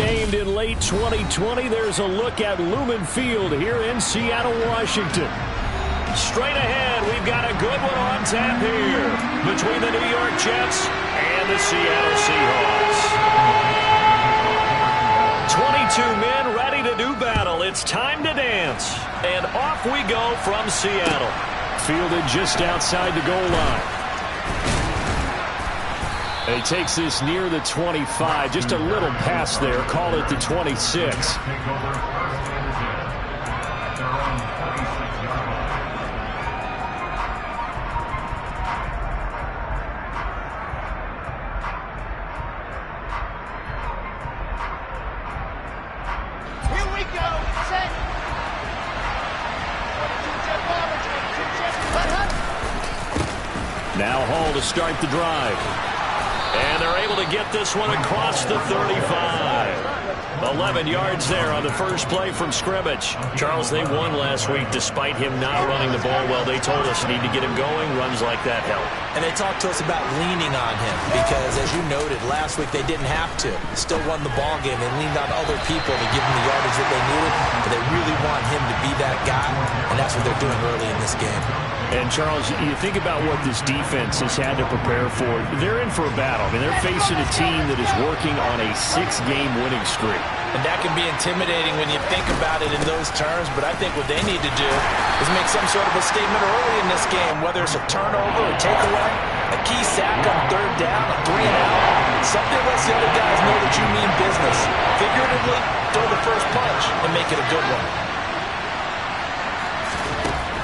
named in late 2020. There's a look at Lumen Field here in Seattle, Washington. Straight ahead, we've got a good one on tap here between the New York Jets and the Seattle Seahawks. 22 men ready to do battle. It's time to dance. And off we go from Seattle. Fielded just outside the goal line. And he takes this near the 25. Just a little pass there. Call it the 26. Now Hall to start the drive. And they're able to get this one across the 35. 11 yards there on the first play from scrimmage. Charles, they won last week despite him not running the ball well. They told us need to get him going. Runs like that help. And they talked to us about leaning on him because, as you noted, last week they didn't have to. Still won the ball game. They leaned on other people to give them the yardage that they needed, but they really want him to be that guy, and that's what they're doing early in this game. And, Charles, you think about what this defense has had to prepare for. They're in for a battle. I mean, they're facing a team that is working on a 6-game winning streak. And that can be intimidating when you think about it in those terms, but I think what they need to do is make some sort of a statement early in this game, whether it's a turnover, a takeaway, a key sack on third down, a 3-and-out, something that lets the other guys know that you mean business. Figuratively, throw the first punch and make it a good one.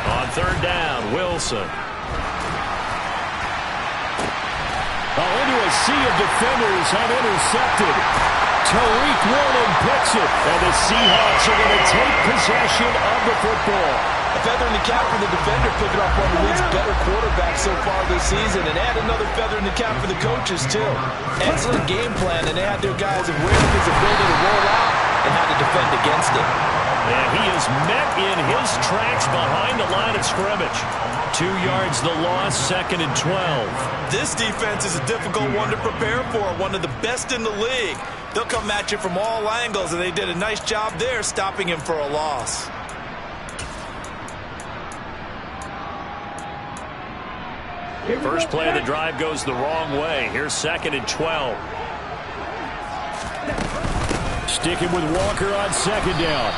On third down, Wilson. Into a sea of defenders, unintercepted. Tariq Woolen picks it, and the Seahawks are going to take possession of the football. A feather in the cap for the defender, picking up one of the league's better quarterbacks so far this season, and add another feather in the cap for the coaches, too. Excellent game plan, and they had their guys aware of his ability to roll out and how to defend against it. And he is met in his tracks behind the line of scrimmage. 2 yards the loss, 2nd and 12. This defense is a difficult one to prepare for, one of the best in the league. They'll come at you from all angles, and they did a nice job there stopping him for a loss. First play of the drive goes the wrong way. Here's 2nd and 12. Sticking with Walker on 2nd down.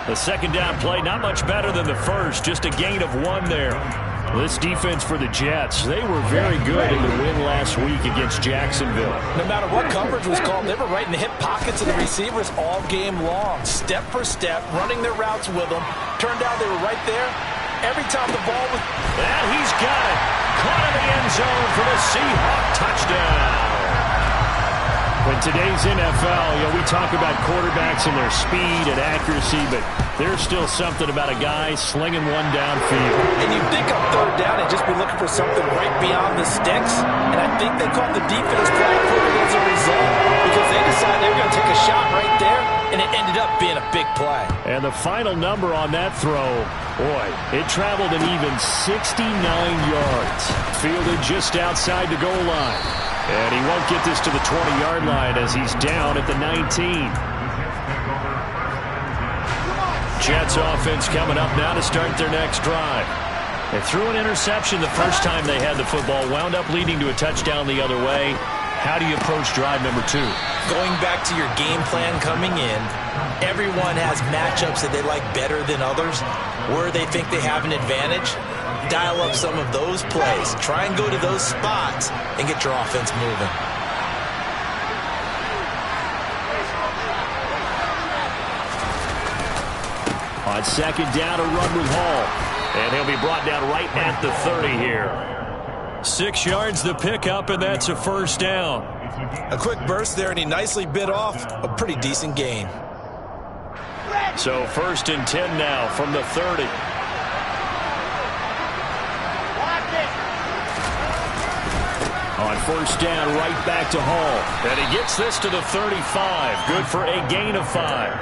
The 2nd down play, not much better than the first, just a gain of 1 there. This defense for the Jets, they were very good in the win last week against Jacksonville. No matter what coverage was called, they were right in the hip pockets of the receivers all game long. Step for step, running their routes with them. Turned out they were right there every time the ball was... And he's got it. Caught in the end zone for the Seahawk touchdown. In today's NFL, we talk about quarterbacks and their speed and accuracy, but there's still something about a guy slinging one downfield. And you think on third down and just be looking for something right beyond the sticks, and I think they caught the defense flat-footed as a result because they decided they were going to take a shot right there, and it ended up being a big play. And the final number on that throw, boy, it traveled an even 69 yards. Fielded just outside the goal line. And he won't get this to the 20-yard line as he's down at the 19. Jets offense coming up now to start their next drive. They threw an interception the first time they had the football, wound up leading to a touchdown the other way. How do you approach drive number 2? Going back to your game plan coming in, everyone has matchups that they like better than others, where they think they have an advantage. Dial up some of those plays. Try and go to those spots and get your offense moving. On 2nd down, a run with Hall. And he'll be brought down right at the 30 here. 6 yards the pickup, and that's a first down. A quick burst there, and he nicely bit off a pretty decent gain. So 1st and 10 now from the 30. On 1st down, right back to Hall. And he gets this to the 35. Good for a gain of 5.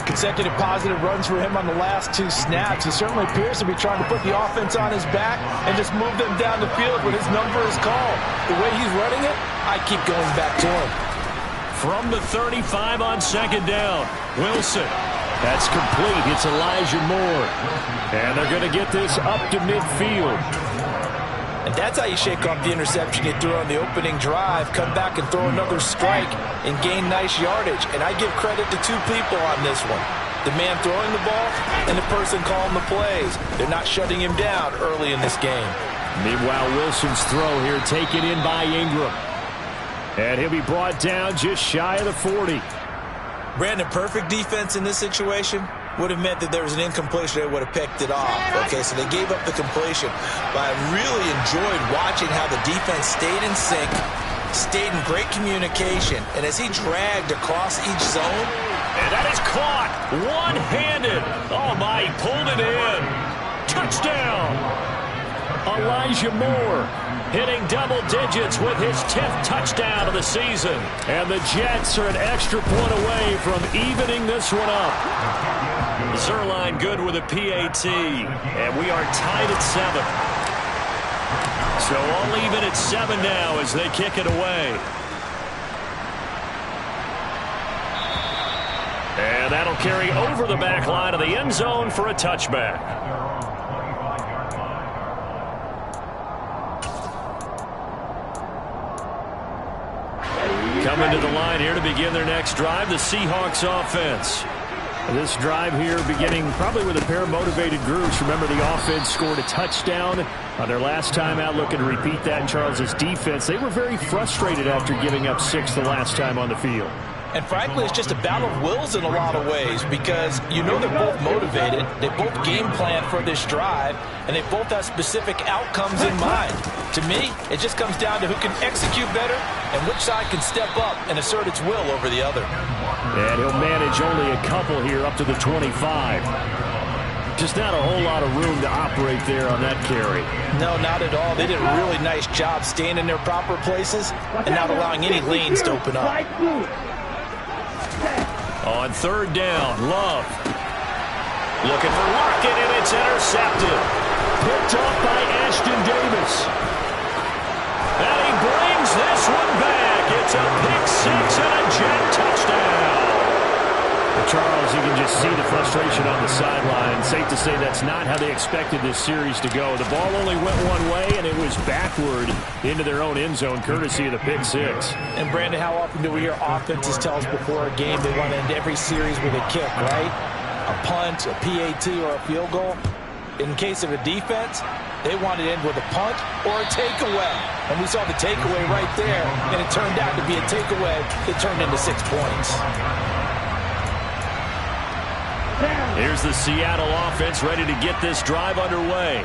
Consecutive positive runs for him on the last 2 snaps. He certainly appears to be trying to put the offense on his back and just move them down the field when his number is called. The way he's running it, I keep going back to him. from the 35 on second down. Wilson. That's complete. It's Elijah Moore. And they're going to get this up to midfield. And that's how you shake off the interception you threw on the opening drive. Come back and throw another strike and gain nice yardage. And I give credit to two people on this one. The man throwing the ball and the person calling the plays. They're not shutting him down early in this game. Meanwhile, Wilson's throw here taken in by Ingram. And he'll be brought down just shy of the 40. Brandon, perfect defense in this situation would have meant that there was an incompletion. They would have picked it off. Okay, so they gave up the completion. But I really enjoyed watching how the defense stayed in sync, stayed in great communication, and as he dragged across each zone. And that is caught one-handed. Oh, my, he pulled it in. Touchdown. Elijah Moore hitting double digits with his 10th touchdown of the season. And the Jets are an extra point away from evening this one up. Zerline good with a PAT. And we are tied at 7. So all even at 7 now as they kick it away. And that'll carry over the back line of the end zone for a touchback. Coming to the line here to begin their next drive, the Seahawks offense. This drive here beginning probably with a pair of motivated groups. Remember, the offense scored a touchdown on their last time out. Looking to repeat that in Charles's defense. They were very frustrated after giving up 6 the last time on the field. And frankly, it's just a battle of wills in a lot of ways because you know they're both motivated, they both game plan for this drive, and they both have specific outcomes in mind. To me, it just comes down to who can execute better and which side can step up and assert its will over the other. And he'll manage only a couple here up to the 25. Just not a whole lot of room to operate there on that carry. No, not at all. They did a really nice job staying in their proper places and not allowing any lanes to open up. On third down, Love. Looking for Lockett, and it's intercepted. Picked off by Ashton Davis. And he brings this one back. It's a pick 6 and a Jet touchdown. Charles, you can just see the frustration on the sideline. Safe to say that's not how they expected this series to go. The ball only went one way, and it was backward into their own end zone, courtesy of the pick 6. And, Brandon, how often do we hear offenses tell us before a game they want to end every series with a kick, right? A punt, a PAT, or a field goal. In case of a defense, they want to end with a punt or a takeaway. And we saw the takeaway right there, and it turned out to be a takeaway that turned into 6 points. Here's the Seattle offense ready to get this drive underway.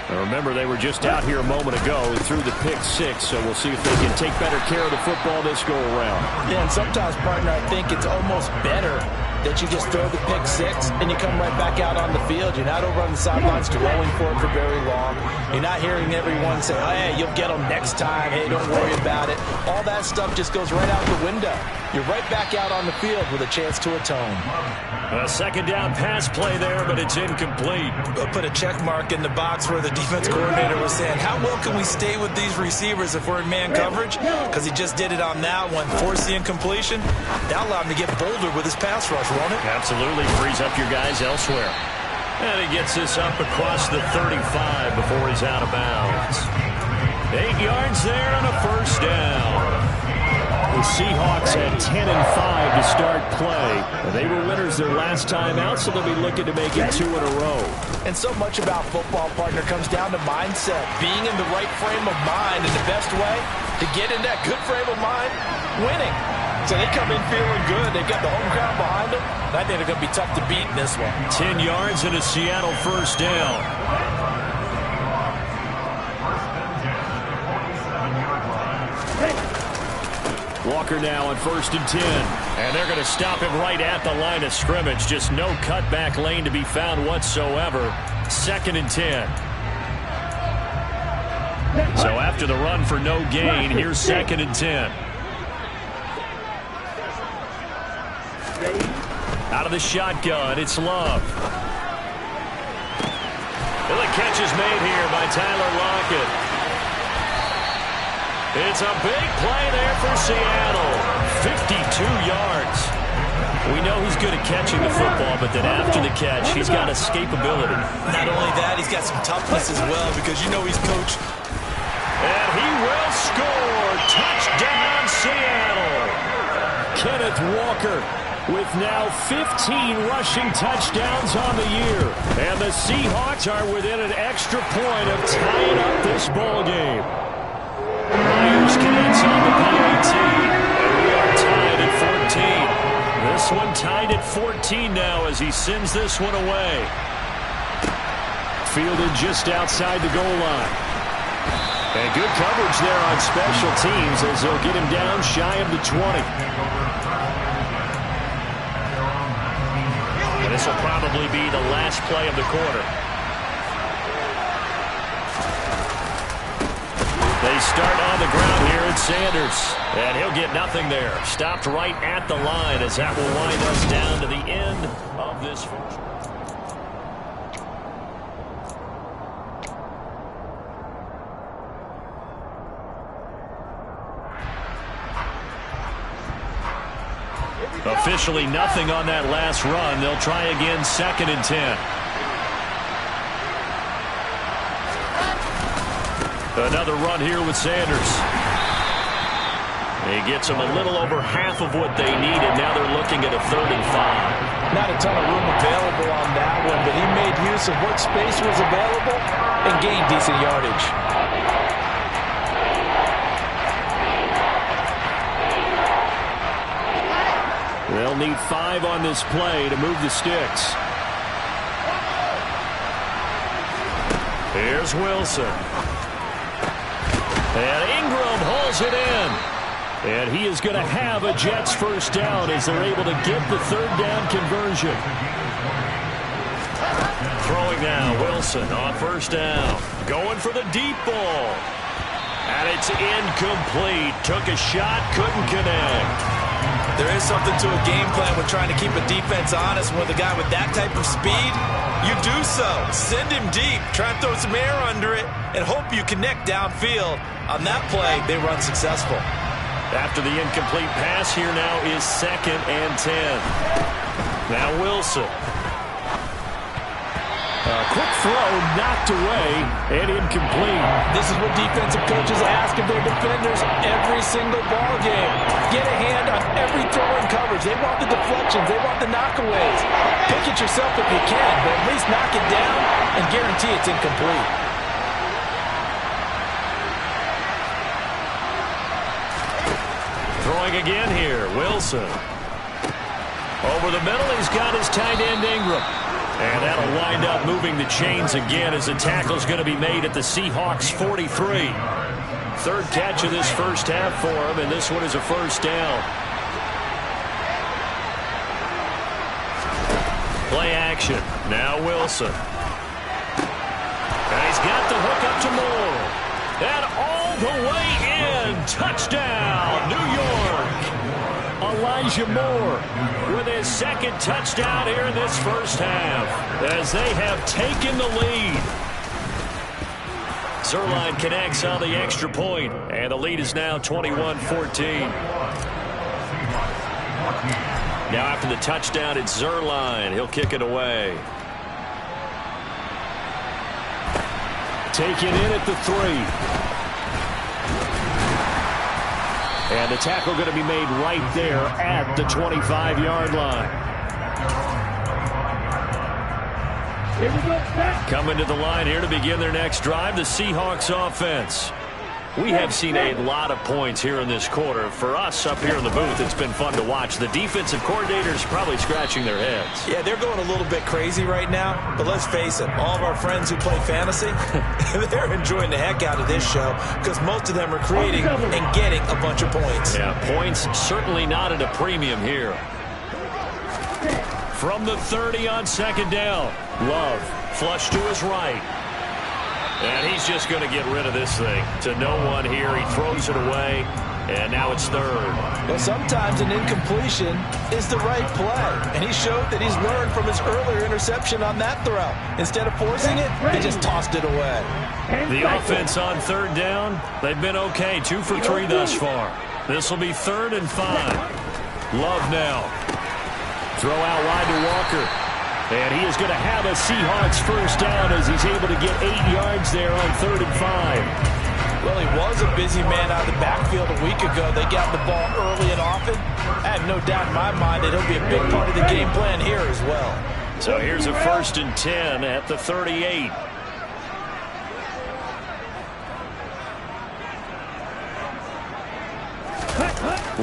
Now remember, they were just out here a moment ago through the pick 6, so we'll see if they can take better care of the football this go around. Yeah, and sometimes, partner, I think it's almost better that you just throw the pick 6 and you come right back out on the field. You're not over on the sidelines dwelling for it for very long. You're not hearing everyone say, oh, hey, you'll get them next time. Hey, don't worry about it. All that stuff just goes right out the window. You're right back out on the field with a chance to atone. A second down pass play there, but it's incomplete. We'll put a check mark in the box where the defense coordinator was saying, how well can we stay with these receivers if we're in man coverage? Because he just did it on that one, forced the incompletion. That allowed him to get bolder with his pass rush, won't it? Absolutely, frees up your guys elsewhere. And he gets this up across the 35 before he's out of bounds. 8 yards there on a first down. The Seahawks had 10 and 5 to start play. They were winners their last time out, so they'll be looking to make it 2 in a row. And so much about football, partner, comes down to mindset. Being in the right frame of mind, and the best way to get in that good frame of mind, winning. So they come in feeling good. They've got the home crowd behind them. And I think they're going to be tough to beat in this one. 10 yards and a Seattle first down. Walker now on 1st and 10. And they're going to stop him right at the line of scrimmage. Just no cutback lane to be found whatsoever. 2nd and 10. So after the run for no gain, here's 2nd and 10. Out of the shotgun, it's Love. And the catch is made here by Tyler Lockett. It's a big play there for Seattle. 52 yards. We know he's good at catching the football, but then after the catch, he's got escapability. Not only that, he's got some toughness as well because you know he's coached. And he will score. Touchdown, Seattle. Kenneth Walker with now 15 rushing touchdowns on the year. And the Seahawks are within an extra point of tying up this ball game. Myers connects on the PAT, and we are tied at 14. This one tied at 14 now as he sends this one away. Fielded just outside the goal line. And good coverage there on special teams as they'll get him down shy of the 20. And this will probably be the last play of the quarter. They start on the ground here at Sanders. And he'll get nothing there. Stopped right at the line as that will wind us down to the end of this first. Officially nothing on that last run. They'll try again, 2nd and 10. Another run here with Sanders. He gets them a little over half of what they needed. Now they're looking at a 3rd and 5. Not a ton of room available on that one, but he made use of what space was available and gained decent yardage. They'll need 5 on this play to move the sticks. Here's Wilson. And Ingram hauls it in. And he is going to have a Jets first down as they're able to get the 3rd down conversion. Throwing now, Wilson on 1st down. Going for the deep ball. And it's incomplete. Took a shot, couldn't connect. There is something to a game plan with trying to keep a defense honest. With a guy with that type of speed, you do so. Send him deep. Try and throw some air under it and hope you connect downfield. On that play, they run successful. After the incomplete pass, here now is 2nd and 10. Now Wilson. A quick throw knocked away and incomplete. This is what defensive coaches ask of their defenders every single ball game. Get a hand on every throw in coverage. They want the deflections. They want the knockaways. Pick it yourself if you can, but at least knock it down and guarantee it's incomplete. Throwing again here, Wilson. Over the middle, he's got his tight end Ingram. And that'll wind up moving the chains again as the tackle's going to be made at the Seahawks 43. 3rd catch of this first half for him, and this one is a 1st down. Play action. Now Wilson. And he's got the hook up to Moore. And all the way in. Touchdown, New York. Elijah Moore with his 2nd touchdown here in this first half as they have taken the lead. Zuerlein connects on the extra point, and the lead is now 21-14. Now after the touchdown, it's Zuerlein. He'll kick it away. Taken in at the 3. And the tackle going to be made right there at the 25-yard line. Coming to the line here to begin their next drive, the Seahawks offense. We have seen a lot of points here in this quarter. For us up here in the booth, it's been fun to watch. The defensive coordinators probably scratching their heads. Yeah, they're going a little bit crazy right now, but let's face it, all of our friends who play fantasy, they're enjoying the heck out of this show because most of them are creating and getting a bunch of points. Yeah, points certainly not at a premium here. From the 30 on 2nd down, Love flush to his right. And he's just going to get rid of this thing. To no one here. He throws it away. And now it's third. Well, sometimes an incompletion is the right play. And he showed that he's learned from his earlier interception on that throw. Instead of forcing it, he just tossed it away. The offense on third down, they've been okay. 2 for 3 thus far. This will be 3rd and 5. Love now. Throw out wide to Walker. And he is going to have a Seahawks first down as he's able to get 8 yards there on 3rd and 5. Well, he was a busy man out of the backfield a week ago. They got the ball early and often. I have no doubt in my mind that he'll be a big part of the game plan here as well. So here's a 1st and 10 at the 38.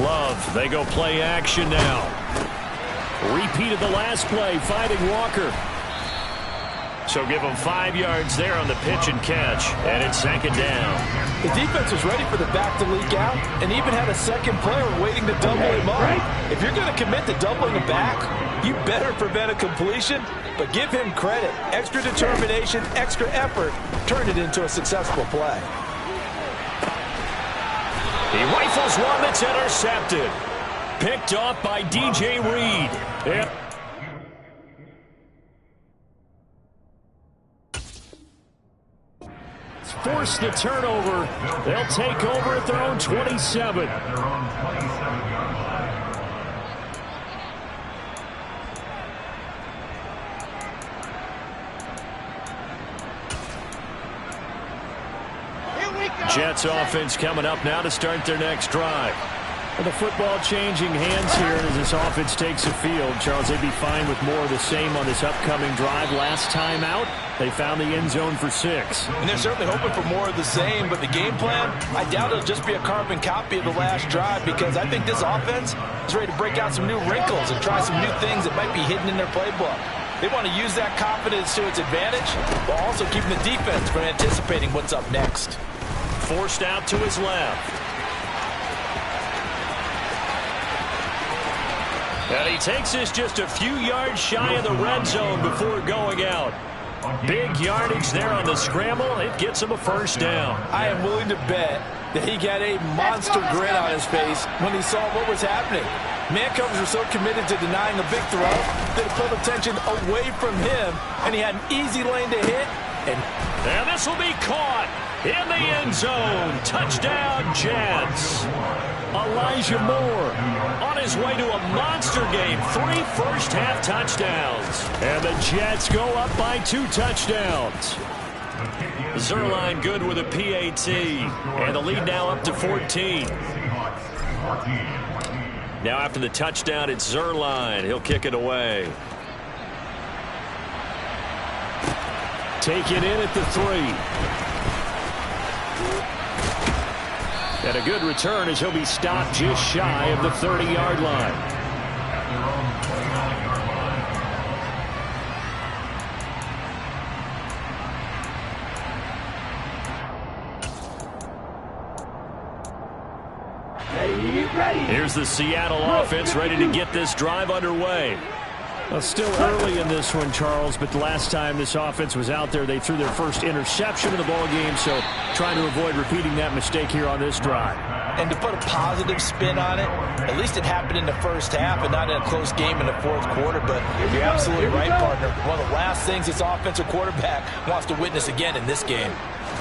Love, they go play action now. Repeated the last play, finding Walker. So give him 5 yards there on the pitch and catch, and it's 2nd down. The defense was ready for the back to leak out and even had a second player waiting to double him up. If you're going to commit to doubling the back, you better prevent a completion, but give him credit. Extra determination, extra effort turned it into a successful play. He rifles one that's intercepted. Picked off by DJ Reed. Yep. Force the turnover. They'll take over at their own 27. Jets offense coming up now to start their next drive. Well, the football changing hands here as this offense takes the field. Charles, they'd be fine with more of the same on this upcoming drive. Last time out, they found the end zone for 6. And they're certainly hoping for more of the same, but the game plan, I doubt it'll just be a carbon copy of the last drive because I think this offense is ready to break out some new wrinkles and try some new things that might be hidden in their playbook. They want to use that confidence to its advantage, while also keeping the defense from anticipating what's up next. Forced out to his left. And he takes this just a few yards shy of the red zone before going out. Big yardage there on the scramble. It gets him a first down. I am willing to bet that he got a monster grin on his face when he saw what was happening. Man coverage were so committed to denying a big throw that it pulled attention away from him, and he had an easy lane to hit. And this will be caught in the end zone. Touchdown, Jets. Elijah Moore on his way to a monster game. 3 first-half touchdowns. And the Jets go up by 2 touchdowns. Zuerlein good with a PAT. And the lead now up to 14. Now after the touchdown, it's Zuerlein. He'll kick it away. Taken in at the 3. And a good return as he'll be stopped just shy of the 30-yard line. Here's the Seattle offense ready to get this drive underway. Well, still early in this one, Charles, but the last time this offense was out there, they threw their first interception of the ball game, so trying to avoid repeating that mistake here on this drive. And to put a positive spin on it, at least it happened in the first half and not in a close game in the fourth quarter, but you're absolutely right, partner. One of the last things this offensive quarterback wants to witness again in this game.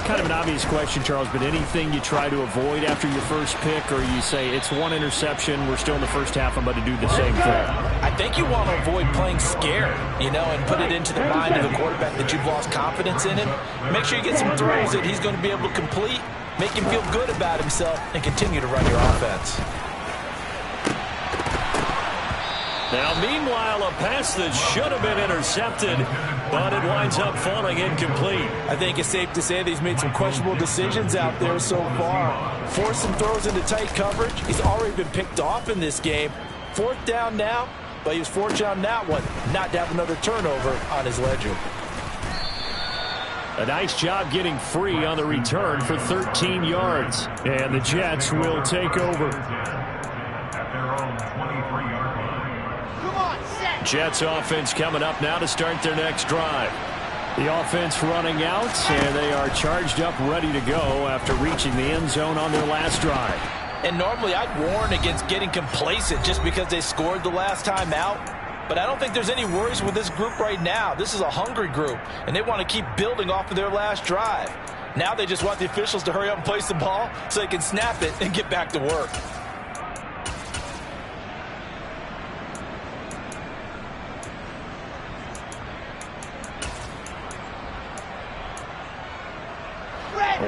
Kind of an obvious question, Charles, but anything you try to avoid after your first pick, or you say it's one interception, we're still in the first half, I'm about to do the same thing? I think you want to avoid playing scared, and put it into the mind of the quarterback that you've lost confidence in him. Make sure you get some throws that he's going to be able to complete, make him feel good about himself, and continue to run your offense. Now, meanwhile, a pass that should have been intercepted, but it winds up falling incomplete. I think it's safe to say that he's made some questionable decisions out there so far. Forced some throws into tight coverage. He's already been picked off in this game. 4th down now, but he was fortunate on that one not to have another turnover on his ledger. A nice job getting free on the return for 13 yards. And the Jets will take over. Jets offense coming up now to start their next drive. The offense running out, and they are charged up, ready to go after reaching the end zone on their last drive. And normally I'd warn against getting complacent just because they scored the last time out. But I don't think there's any worries with this group right now. This is a hungry group, and they want to keep building off of their last drive. Now they just want the officials to hurry up and place the ball so they can snap it and get back to work.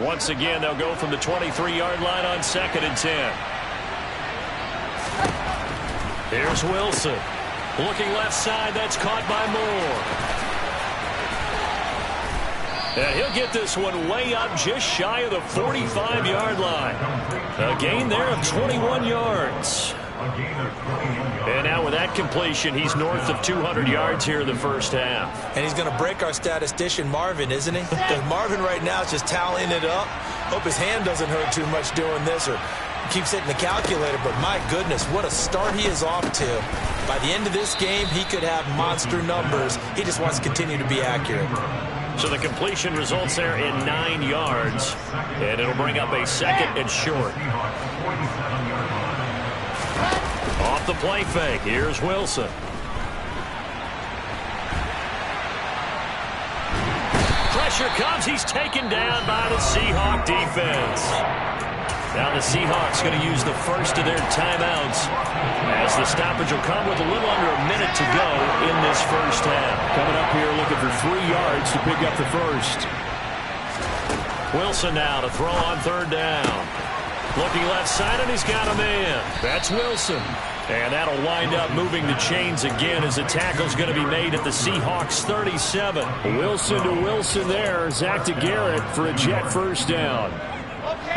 Once again, they'll go from the 23-yard line on 2nd and 10. Here's Wilson. Looking left side, that's caught by Moore. And he'll get this one way up just shy of the 45-yard line. A gain there of 21 yards. And now with that completion, he's north of 200 yards here in the first half. And he's going to break our statistician Marvin, isn't he? Because Marvin right now is just tallying it up. Hope his hand doesn't hurt too much doing this or keeps hitting the calculator. But my goodness, what a start he is off to. By the end of this game, he could have monster numbers. He just wants to continue to be accurate. So the completion results there in 9 yards. And it'll bring up a 2nd and short. Off the play fake, here's Wilson. Pressure comes, he's taken down by the Seahawk defense. Now the Seahawks going to use the first of their timeouts as the stoppage will come with a little under a minute to go in this first half. Coming up here looking for 3 yards to pick up the first. Wilson now to throw on 3rd down. Looking left side, and he's got a man. That's Wilson. And that'll wind up moving the chains again as the tackle's going to be made at the Seahawks 37. Wilson to Wilson there. Zach to Garrett for a Jet first down.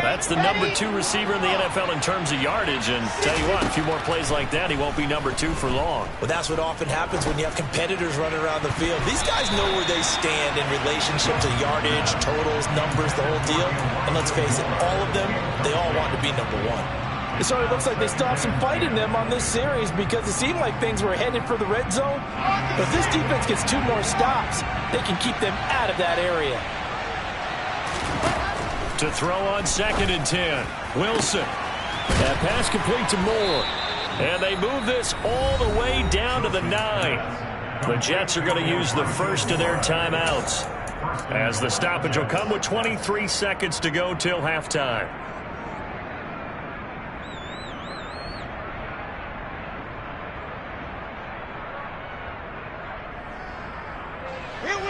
That's the number 2 receiver in the NFL in terms of yardage. And tell you what, a few more plays like that, he won't be number 2 for long. Well, that's what often happens when you have competitors running around the field. These guys know where they stand in relationship to yardage, totals, numbers, the whole deal. And let's face it, all of them, they all want to be number 1. It sort of looks like they still have some fight in them on this series because it seemed like things were headed for the red zone. But if this defense gets 2 more stops, they can keep them out of that area. To throw on 2nd and 10. Wilson. That pass complete to Moore. And they move this all the way down to the 9. The Jets are going to use the first of their timeouts as the stoppage will come with 23 seconds to go till halftime.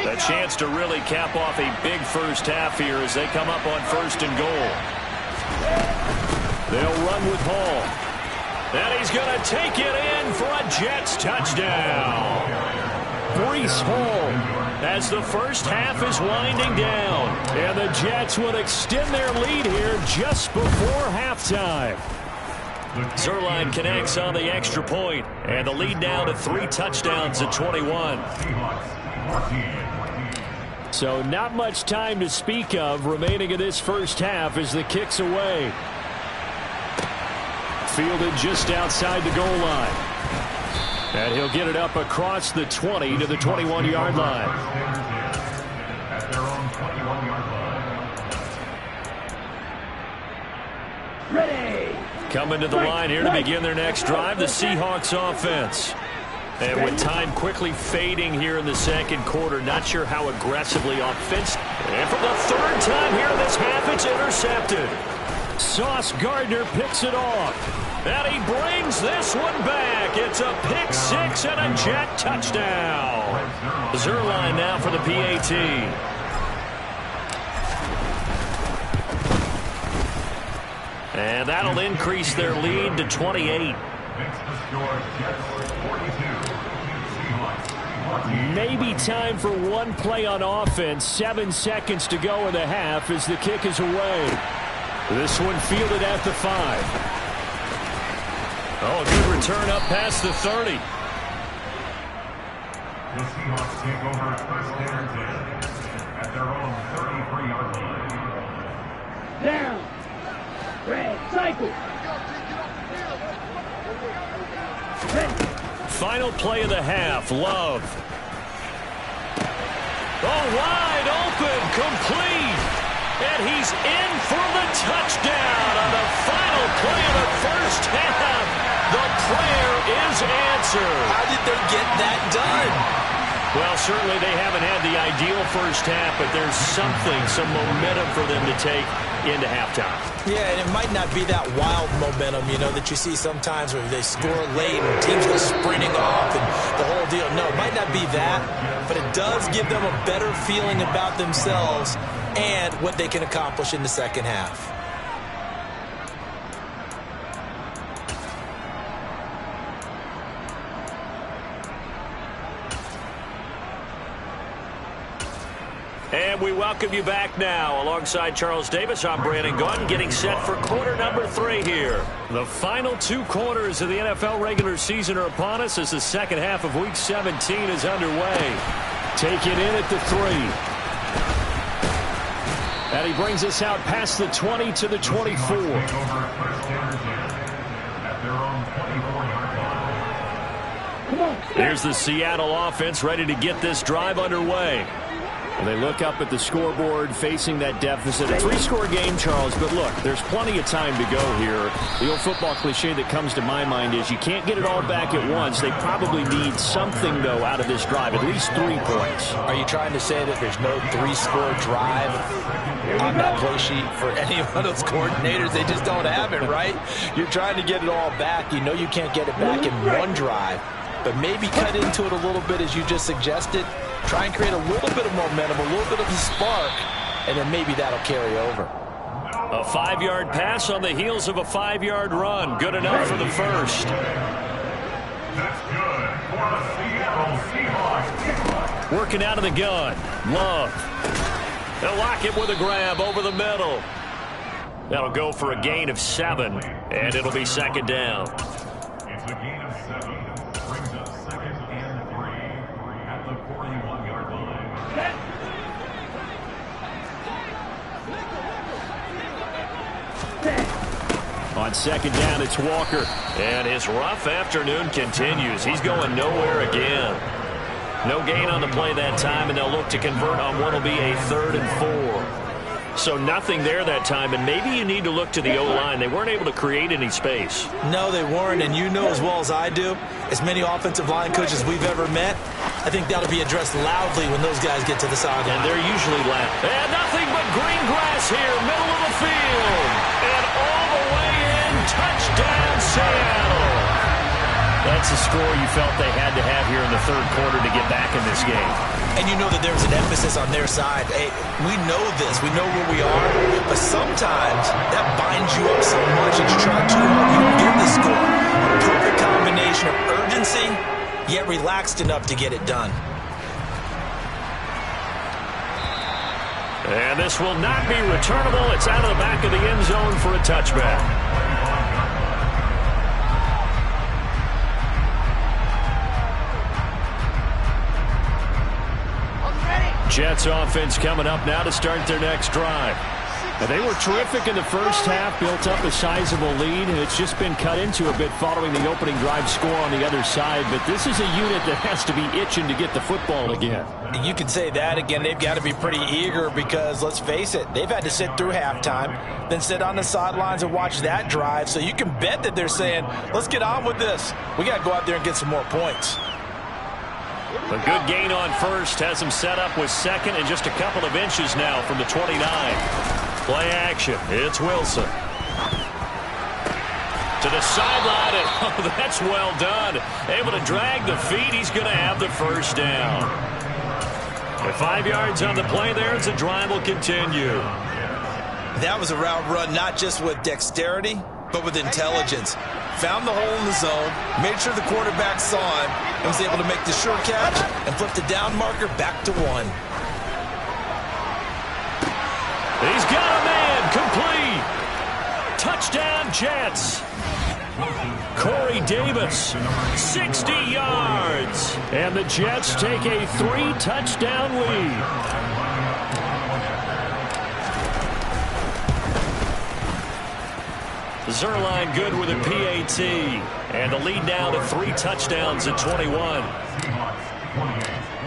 A chance to really cap off a big first half here as they come up on 1st and goal. They'll run with Hall. And he's going to take it in for a Jets touchdown. Breece Hall. As the first half is winding down. And the Jets will extend their lead here just before halftime. Zuerlein connects on the extra point, and the lead now to 3 touchdowns at 21. So not much time to speak of remaining in this first half as the kick's away. Fielded just outside the goal line. And he'll get it up across the 20 to the 21-yard line. Ready. Coming to the line here to begin their next drive, the Seahawks offense. And with time quickly fading here in the second quarter, not sure how aggressively offensive. And for the 3rd time here in this half, it's intercepted. Sauce Gardner picks it off. And he brings this one back. It's a pick 6 and a Jet touchdown. Zuerlein now for the PAT. And that'll increase their lead to 28. Maybe time for one play on offense. 7 seconds to go in the half as the kick is away. This one fielded at the 5. Oh, a good return up past the 30. The Seahawks take over 1st and 10 at their own 33-yard line. Down. Red cycle. Ready. Final play of the half. Love. Oh, wide open, complete. And he's in for the touchdown on the final play of the answer. How did they get that done? Well, certainly they haven't had the ideal first half, but there's some momentum for them to take into halftime. Yeah, and it might not be that wild momentum, that you see sometimes where they score late and teams go sprinting off and the whole deal. No, it might not be that, but it does give them a better feeling about themselves and what they can accomplish in the second half. And we welcome you back now. Alongside Charles Davis, I'm Brandon Gaudin, getting set for quarter number 3 here. The final 2 quarters of the NFL regular season are upon us as the second half of Week 17 is underway. Taken in at the 3. And he brings us out past the 20 to the 24. Here's the Seattle offense ready to get this drive underway. And they look up at the scoreboard facing that deficit. A 3-score game, Charles, but look, there's plenty of time to go here. The old football cliche that comes to my mind is you can't get it all back at once. They probably need something, though, out of this drive, at least 3 points. Are you trying to say that there's no 3-score drive on that play sheet for any one of those coordinators? They just don't have it, right? You're trying to get it all back. You know you can't get it back in one drive, but maybe cut into it a little bit as you just suggested. Try and create a little bit of momentum, a little bit of a spark, and then maybe that'll carry over. A 5-yard pass on the heels of a 5-yard run. Good enough for the first. That's good for the Seattle Seahawks. Working out of the gun. Love. They'll lock it with a grab over the middle. That'll go for a gain of 7, and it'll be second down. It's a gain of 7. Brings us 2nd and 3 at the 41-yard line. On second down, it's Walker. And his rough afternoon continues. He's going nowhere again. No gain on the play that time, and they'll look to convert on what will be a 3rd and 4. So nothing there that time, and maybe you need to look to the O-line. They weren't able to create any space. No, they weren't, and you know as well as I do, as many offensive line coaches we've ever met, I think that'll be addressed loudly when those guys get to the sideline. And they're usually loud. And nothing but green grass here, middle of the field. And all the way in, touchdown Seattle. That's a score you felt they had to have here in the 3rd quarter to get back in this game. And you know that there's an emphasis on their side. Hey, we know this. We know where we are. But sometimes that binds you up so much that you try too hard. You don't get the score. A perfect combination of urgency, yet relaxed enough to get it done. And this will not be returnable. It's out of the back of the end zone for a touchback. Jets offense coming up now to start their next drive. Now, they were terrific in the first half, built up a sizable lead, and it's just been cut into a bit following the opening drive score on the other side. But this is a unit that has to be itching to get the football again. You can say that again. They've got to be pretty eager because, let's face it, they've had to sit through halftime, then sit on the sidelines and watch that drive. So you can bet that they're saying, let's get on with this. We got to go out there and get some more points. A good gain on first has him set up with 2nd and just a couple of inches now from the 29. Play action. It's Wilson. To the sideline, and oh, that's well done. Able to drag the feet. He's going to have the first down. The 5 yards on the play there as the drive will continue. That was a route run not just with dexterity, but with intelligence. Found the hole in the zone, made sure the quarterback saw him, and was able to make the sure catch and flip the down marker back to 1. He's got a man, complete. Touchdown Jets. Corey Davis, 60 yards. And the Jets take a 3-touchdown lead. Zuerlein good with a PAT. And the lead now to 3 touchdowns at 21.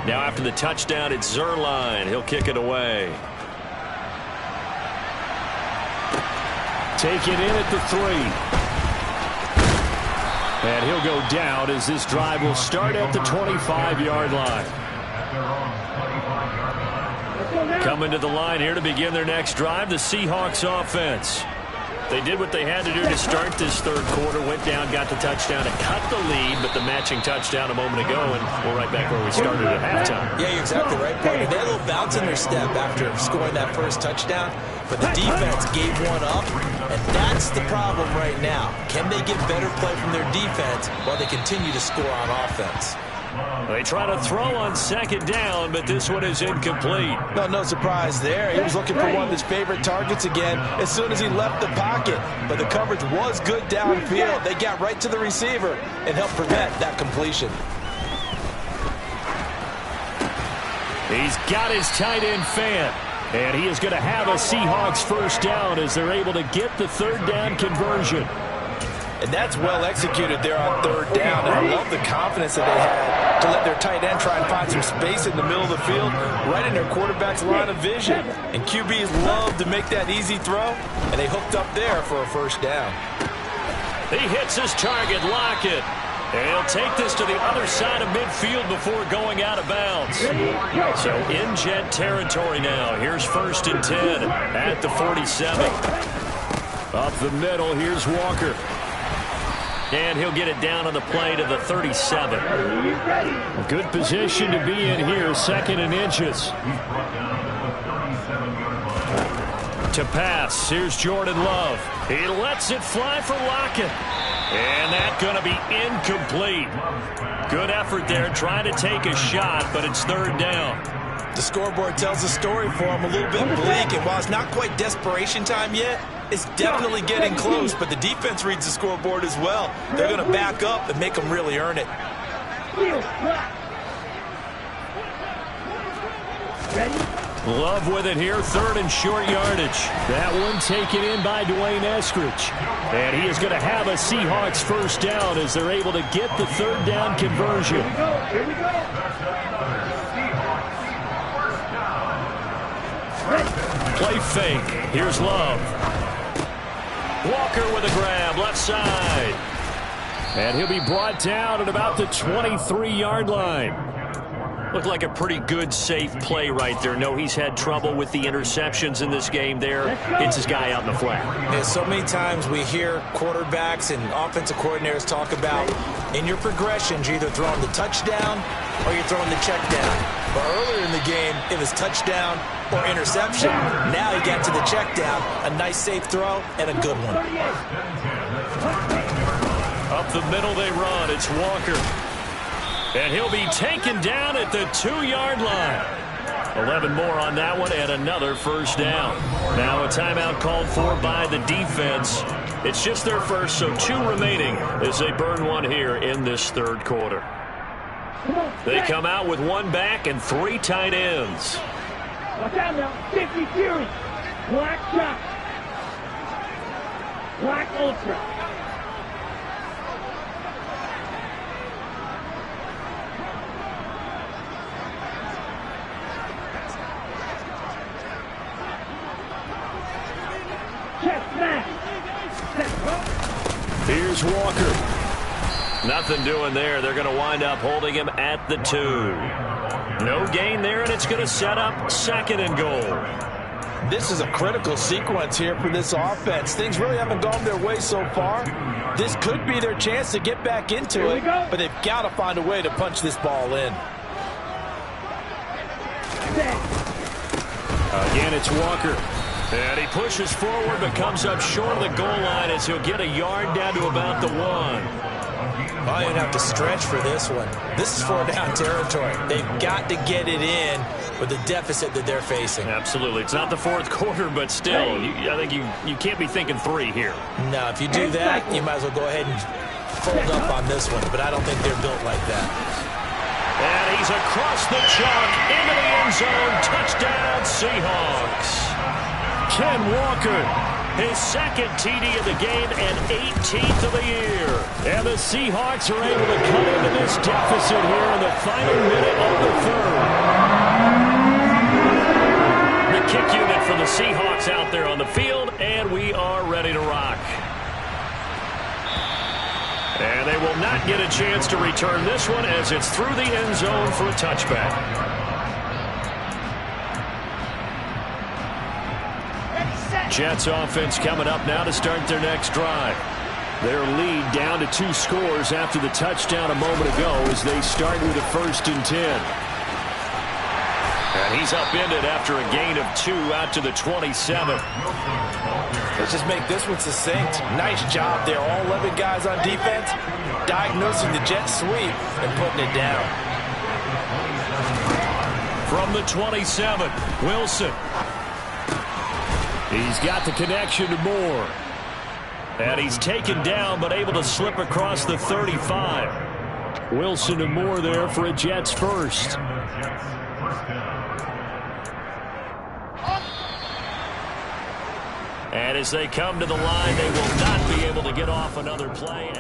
Now after the touchdown, it's Zuerlein. He'll kick it away. Take it in at the 3. And he'll go down as this drive will start at the 25-yard line. Coming to the line here to begin their next drive, the Seahawks offense. They did what they had to do to start this third quarter, went down, got the touchdown, and cut the lead, but the matching touchdown a moment ago, and we're right back where we started at halftime. Yeah, you're exactly right, partner. They had a little bounce in their step after scoring that first touchdown, but the defense gave one up, and that's the problem right now. Can they get better play from their defense while they continue to score on offense? They try to throw on second down, but this one is incomplete. No surprise there. He was looking for one of his favorite targets again as soon as he left the pocket. But the coverage was good downfield. They got right to the receiver and helped prevent that completion. He's got his tight end fan. And he is going to have a Seahawks first down as they're able to get the third down conversion. And that's well executed there on third down. And I love the confidence that they had to let their tight end try and find some space in the middle of the field, right in their quarterback's line of vision. And QBs love to make that easy throw, and they hooked up there for a first down. He hits his target, Lockett. And he'll take this to the other side of midfield before going out of bounds. So in Jet territory now. Here's 1st and 10 at the 47. Up the middle, here's Walker. And he'll get it down on the play to the 37. Good position to be in here, 2nd and inches. To pass, here's Jordan Love. He lets it fly for Lockett. And that's going to be incomplete. Good effort there, trying to take a shot, but it's third down. The scoreboard tells the story for him, a little bit bleak, and while it's not quite desperation time yet, it's definitely getting close, but the defense reads the scoreboard as well. They're going to back up and make them really earn it. Love with it here, 3rd and short yardage. That one taken in by Dwayne Eskridge. And he is going to have a Seahawks first down as they're able to get the third down conversion. Here we go. Play fake. Here's Love. Walker with a grab, left side. And he'll be brought down at about the 23-yard line. Looked like a pretty good, safe play right there. No, he's had trouble with the interceptions in this game there. Hits his guy out in the flat. Yeah, so many times we hear quarterbacks and offensive coordinators talk about in your progressions, you're either throwing the touchdown or you're throwing the check down. But earlier in the game, it was touchdown or interception. Now he got to the check down, a nice safe throw, and a good one. Up the middle they run. It's Walker. And he'll be taken down at the 2-yard line. 11 more on that one and another first down. Now a timeout called for by the defense. It's just their first, so 2 remaining as they burn one here in this third quarter. They come out with 1 back and 3 tight ends. Watch out now. 50 Fury. Black Chuck. Black Ultra. Here's Walker. Nothing doing there. They're going to wind up holding him at the 2. No gain there, and it's going to set up 2nd and goal. This is a critical sequence here for this offense. Things really haven't gone their way so far. This could be their chance to get back into it, but they've got to find a way to punch this ball in. Again, it's Walker. And he pushes forward but comes up short of the goal line as he'll get a yard down to about the 1. I didn't have to stretch for this one. This is 4-down territory. They've got to get it in with the deficit that they're facing. Absolutely. It's not the 4th quarter, but still, I think you can't be thinking 3 here. No, if you do that, you might as well go ahead and fold up on this one, but I don't think they're built like that. And he's across the chalk into the end zone. Touchdown, Seahawks. Ken Walker, his 2nd TD of the game and 18th of the year. And the Seahawks are able to cut into this deficit here in the final minute of the 3rd. The kick unit for the Seahawks out there on the field, and we are ready to rock. And they will not get a chance to return this one as it's through the end zone for a touchback. Jets offense coming up now to start their next drive. Their lead down to 2 scores after the touchdown a moment ago as they start with a 1st and 10. And he's upended after a gain of 2 out to the 27. Let's just make this one succinct. Nice job there. All 11 guys on defense diagnosing the jet sweep and putting it down. From the 27, Wilson. He's got the connection to Moore. And he's taken down but able to slip across the 35. Wilson to Moore there for a Jets first. And as they come to the line, they will not be able to get off another play.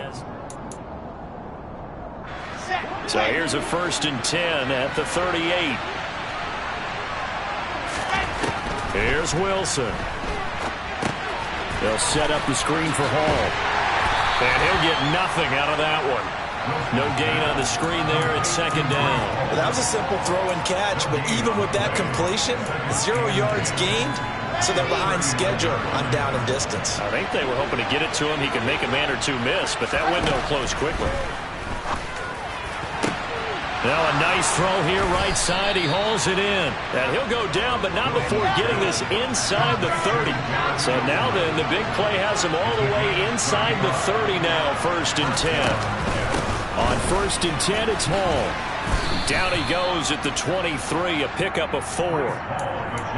So here's a 1st and 10 at the 38. Here's Wilson. They'll set up the screen for Hall. And he'll get nothing out of that one. No gain on the screen there at 2nd down. Well, that was a simple throw and catch, but even with that completion, 0 yards gained, so they're behind schedule on down and distance. I think they were hoping to get it to him. He could make a man or 2 miss, but that window closed quickly. Now a nice throw here right side. He hauls it in. And he'll go down, but not before getting this inside the 30. So now then, the big play has him all the way inside the 30 now, 1st and 10. On 1st and 10, it's Hall. Down he goes at the 23, a pickup of 4.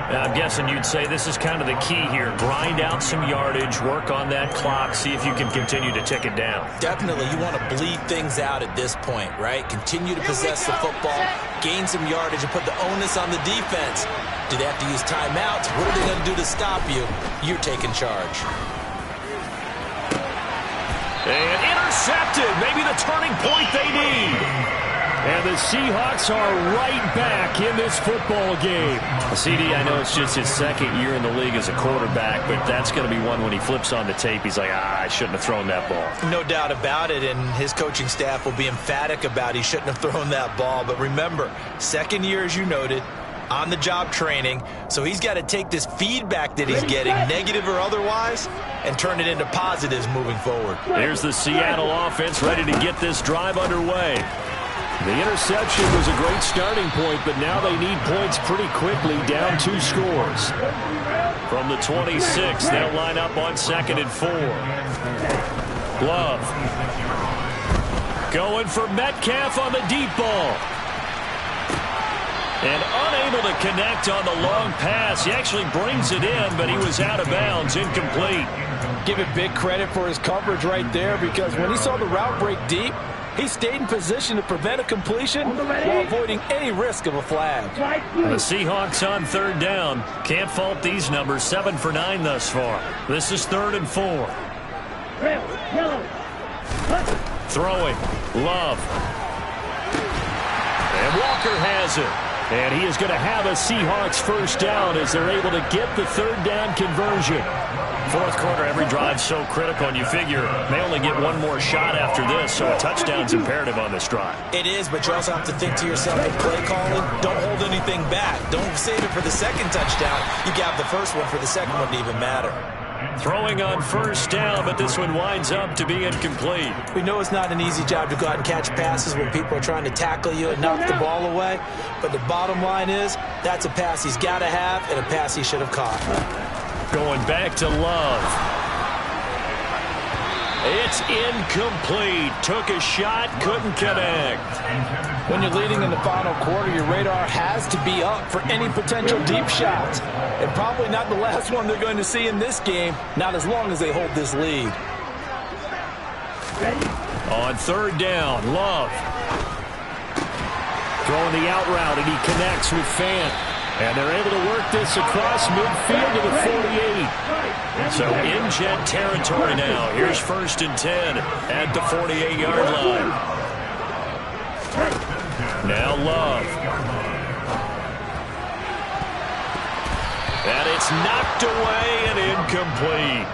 Now, I'm guessing you'd say this is kind of the key here. Grind out some yardage, work on that clock, see if you can continue to tick it down. Definitely, you want to bleed things out at this point, right? Continue to possess the football, gain some yardage, and put the onus on the defense. Do they have to use timeouts? What are they going to do to stop you? You're taking charge. And intercepted, maybe the turning point they need. And the Seahawks are right back in this football game. CD, I know it's just his 2nd year in the league as a quarterback, but that's going to be one when he flips on the tape, he's like, I shouldn't have thrown that ball. No doubt about it, and his coaching staff will be emphatic about he shouldn't have thrown that ball. But remember, 2nd year, as you noted, on-the-job training, so he's got to take this feedback that he's getting, negative or otherwise, and turn it into positives moving forward. Here's the Seattle offense ready to get this drive underway. The interception was a great starting point, but now they need points pretty quickly, down 2 scores. From the 26, they'll line up on 2nd and 4. Love. Going for Metcalf on the deep ball. And unable to connect on the long pass. He actually brings it in, but he was out of bounds, incomplete. Give it big credit for his coverage right there, because when he saw the route break deep, he stayed in position to prevent a completion while avoiding any risk of a flag. The Seahawks on 3rd down. Can't fault these numbers. 7 for 9 thus far. This is 3rd and 4. Throwing. Love. And Walker has it. And he is going to have a Seahawks 1st down as they're able to get the 3rd down conversion. 4th quarter, every drive so critical, and you figure they only get one more shot after this, so a touchdown's imperative on this drive. It is, but you also have to think to yourself with play calling, don't hold anything back. Don't save it for the 2nd touchdown. You got the 1st one for the 2nd one to even matter. Throwing on 1st down, but this one winds up to be incomplete. We know it's not an easy job to go out and catch passes when people are trying to tackle you and knock the ball away, but the bottom line is that's a pass he's got to have and a pass he should have caught. Going back to Love. It's incomplete. Took a shot, couldn't connect. When you're leading in the final quarter, your radar has to be up for any potential deep shots. And probably not the last one they're going to see in this game, not as long as they hold this lead. On 3rd down, Love. Throwing the out route, and he connects with Fant. And they're able to work this across midfield to the 48. So in Jet territory now. Here's 1st and 10 at the 48-yard line. Now Love. And it's knocked away and incomplete.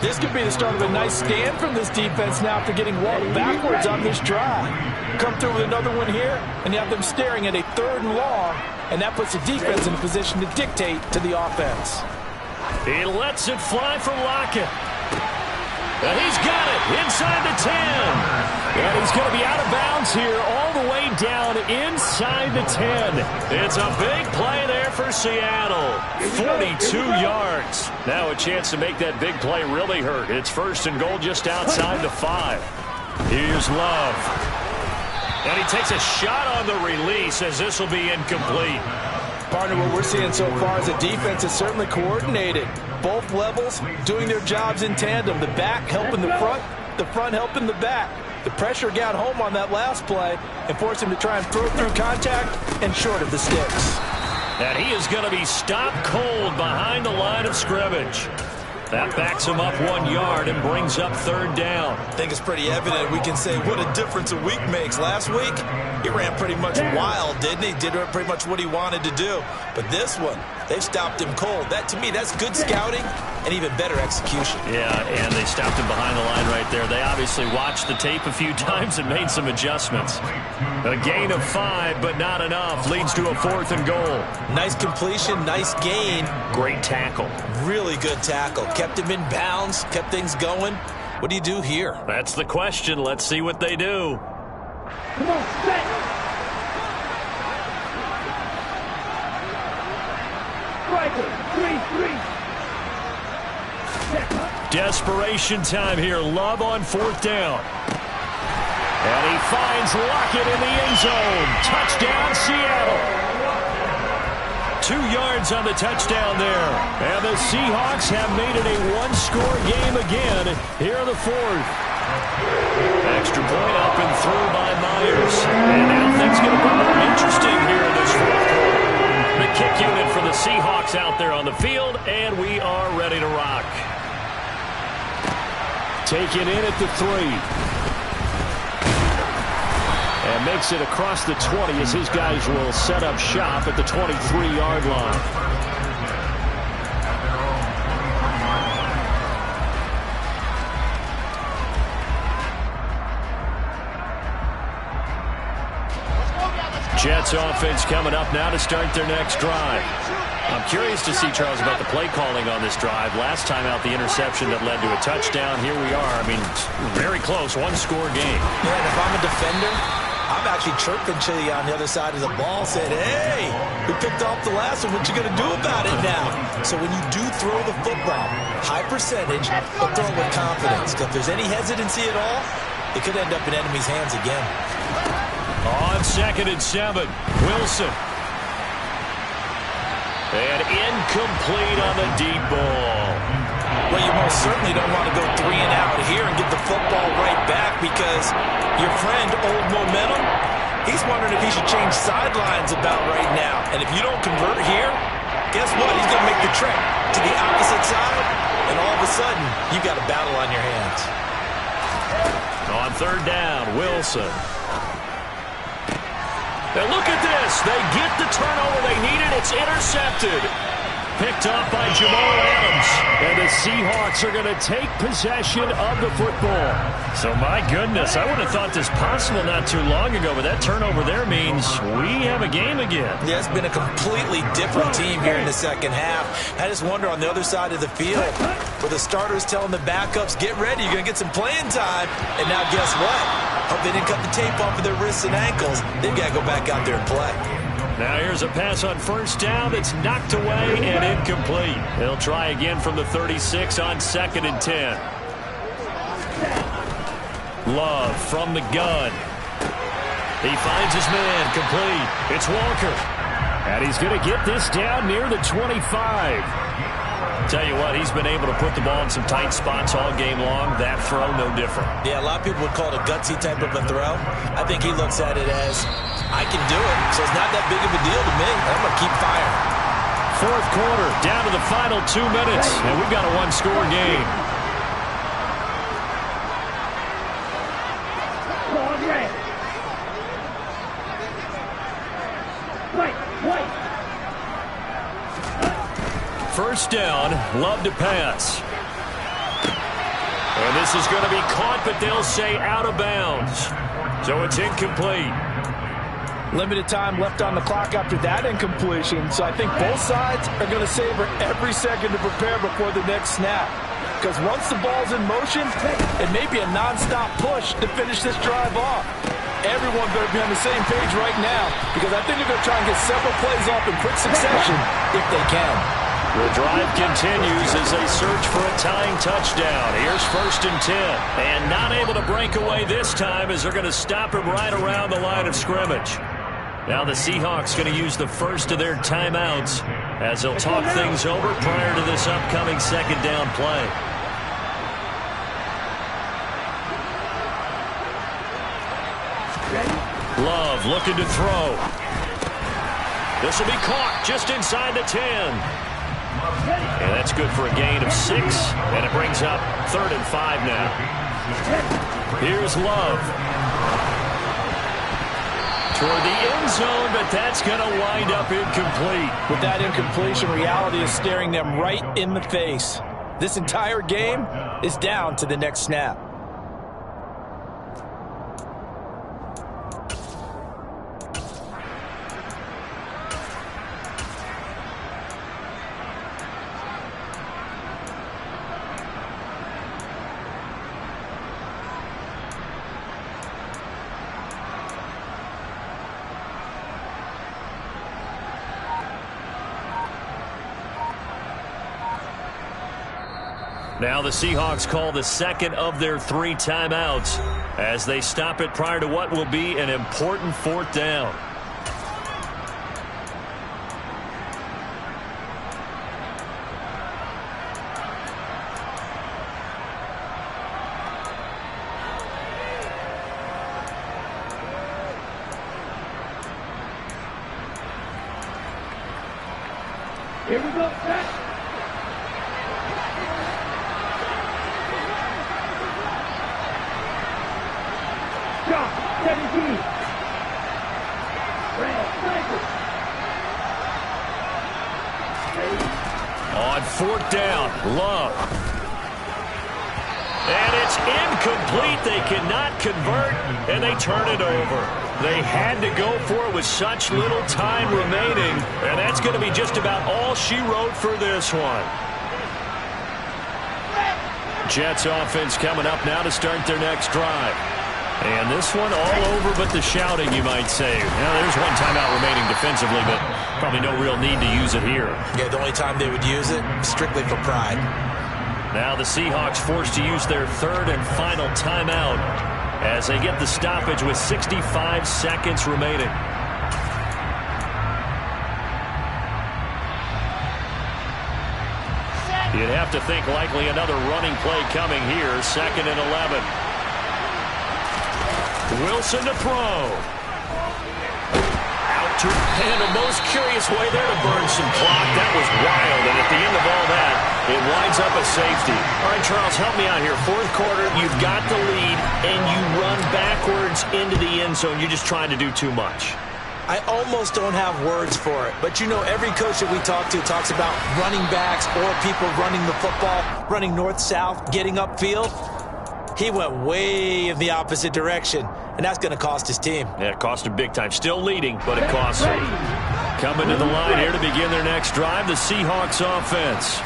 This could be the start of a nice stand from this defense now after getting walked backwards on this drive. Come through with another one here, and you have them staring at a 3rd and long, and that puts the defense in a position to dictate to the offense. He lets it fly from Lockett. And he's got it inside the 10. And he's going to be out of bounds here all the way down inside the 10. It's a big play there for Seattle. 42 yards. Now a chance to make that big play really hurt. It's 1st and goal just outside the 5. Here's Love. And he takes a shot on the release as this will be incomplete. Partner, what we're seeing so far is the defense is certainly coordinated. Both levels doing their jobs in tandem. The back helping the front helping the back. The pressure got home on that last play and forced him to try and throw through contact and short of the sticks. And he is going to be stopped cold behind the line of scrimmage. That backs him up 1 yard and brings up 3rd down. I think it's pretty evident. We can say what a difference a week makes. Last week, he ran pretty much wild, didn't he? Did pretty much what he wanted to do. But this one, they've stopped him cold. That, to me, that's good scouting and even better execution. Yeah, and they stopped him behind the line right there. They obviously watched the tape a few times and made some adjustments. A gain of 5, but not enough. Leads to a 4th and goal. Nice completion, nice gain. Great tackle. Really good tackle. Kept him in bounds, kept things going. What do you do here? That's the question. Let's see what they do. Come on, set. Striker, 3-3. Desperation time here. Love on 4th down. And he finds Lockett in the end zone. Touchdown, Seattle. 2 yards on the touchdown there. And the Seahawks have made it a 1-score game again here in the 4th. Extra point up and through by Myers. And now things get a bit more interesting here in this 4th quarter. The kick unit for the Seahawks out there on the field, and we are ready to rock. Taken in at the 3. And makes it across the 20 as his guys will set up shop at the 23-yard line. Jets offense coming up now to start their next drive. I'm curious to see, Charles, about the play calling on this drive. Last time out, the interception that led to a touchdown. Here we are. I mean, very close, 1-score game. Yeah, and if I'm a defender, I'm actually chirping Chili on the other side of the ball, saying, hey, we picked off the last one. What you going to do about it now? So when you do throw the football, high percentage, but throw it with confidence. Because if there's any hesitancy at all, it could end up in enemy's hands again. On 2nd and 7, Wilson. And incomplete on the deep ball. Well, you most certainly don't want to go 3 and out here and get the football right back because your friend, Old Momentum, he's wondering if he should change sidelines about right now. And if you don't convert here, guess what? He's going to make the trek to the opposite side, and all of a sudden, you got a battle on your hands. On 3rd down, Wilson. And look at this. They get the turnover they needed. It's intercepted. Picked up by Jamal Adams. And the Seahawks are going to take possession of the football. So, my goodness, I would have thought this possible not too long ago, but that turnover there means we have a game again. Yeah, it's been a completely different team here in the second half. I just wonder on the other side of the field where the starters telling the backups, get ready, you're going to get some playing time. And now guess what? Hope they didn't cut the tape off of their wrists and ankles. They've got to go back out there and play. Now here's a pass on 1st down that's knocked away and incomplete. They'll try again from the 36 on 2nd and 10. Love from the gun. He finds his man complete. It's Walker. And he's going to get this down near the 25. Tell you what, he's been able to put the ball in some tight spots all game long. That throw, no different. Yeah, a lot of people would call it a gutsy type of a throw. I think he looks at it as, I can do it, so it's not that big of a deal to me. I'm going to keep firing. 4th quarter, down to the final 2 minutes, and we've got a 1-score game. First down, Love to pass. And this is going to be caught, but they'll say out of bounds. So it's incomplete. Limited time left on the clock after that incompletion, so I think both sides are going to savor every second to prepare before the next snap. Because once the ball's in motion, it may be a non-stop push to finish this drive off. Everyone better be on the same page right now, because I think they're going to try and get several plays off in quick succession if they can. The drive continues as they search for a tying touchdown. Here's 1st and 10. And not able to break away this time as they're going to stop him right around the line of scrimmage. Now the Seahawks going to use the first of their timeouts as they'll talk things over prior to this upcoming 2nd down play. Love looking to throw. This will be caught just inside the 10. And that's good for a gain of 6. And it brings up 3rd and 5 now. Here's Love. Toward the end zone, but that's going to wind up incomplete. With that incompletion, reality is staring them right in the face. This entire game is down to the next snap. Now the Seahawks call the 2nd of their 3 timeouts as they stop it prior to what will be an important 4th down. Here we go, set. Drop, 17. On 4th down, Love. And it's incomplete. They cannot convert, and they turn it over. They had to go for it with such little time remaining, and that's going to be just about all she wrote for this one. Jets offense coming up now to start their next drive. And this one all over but the shouting, you might say. Now, there's one timeout remaining defensively, but probably no real need to use it here. Yeah, the only time they would use it, strictly for pride. Now the Seahawks forced to use their 3rd and final timeout as they get the stoppage with 65 seconds remaining. You'd have to think likely another running play coming here. 2nd and 11. Wilson to throw. Out to and a most curious way there to burn some clock. That was wild, and at the end of all that, it winds up a safety. All right, Charles, help me out here. 4th quarter, you've got the lead, and you run backwards into the end zone. You're just trying to do too much. I almost don't have words for it, but you know every coach that we talk to talks about running backs or people running the football, running north-south, getting upfield. He went way in the opposite direction, and that's going to cost his team. Yeah, it cost him big time. Still leading, but it costs him. Coming to the line here to begin their next drive, the Seahawks offense.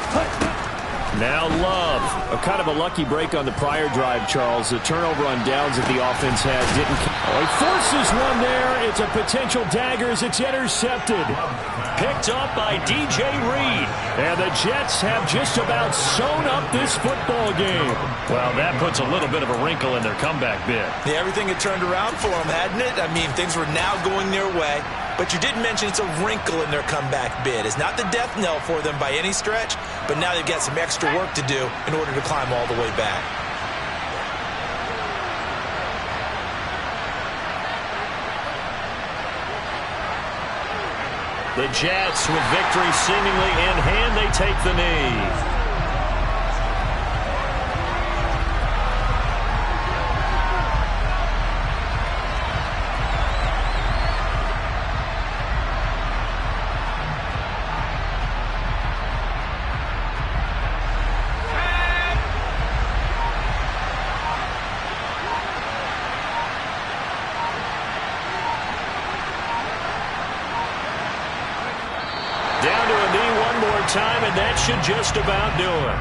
Now Love. A kind of a lucky break on the prior drive, Charles. The turnover on downs that the offense had didn't. Oh, he forces one there. It's a potential dagger as it's intercepted. Picked up by DJ Reed. And the Jets have just about sewn up this football game. Well, that puts a little bit of a wrinkle in their comeback bid. Yeah, everything had turned around for them, hadn't it? I mean, things were now going their way. But you did mention it's a wrinkle in their comeback bid. It's not the death knell for them by any stretch, but now they've got some extra work to do in order to climb all the way back. The Jets, with victory seemingly in hand, they take the knee. time, and that should just about do it.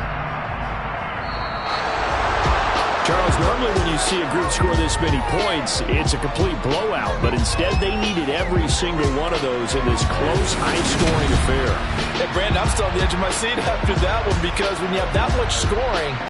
Charles, normally when you see a group score this many points, it's a complete blowout. But instead, they needed every single one of those in this close, high-scoring affair. Hey, Brandon, I'm still on the edge of my seat after that one because when you have that much scoring,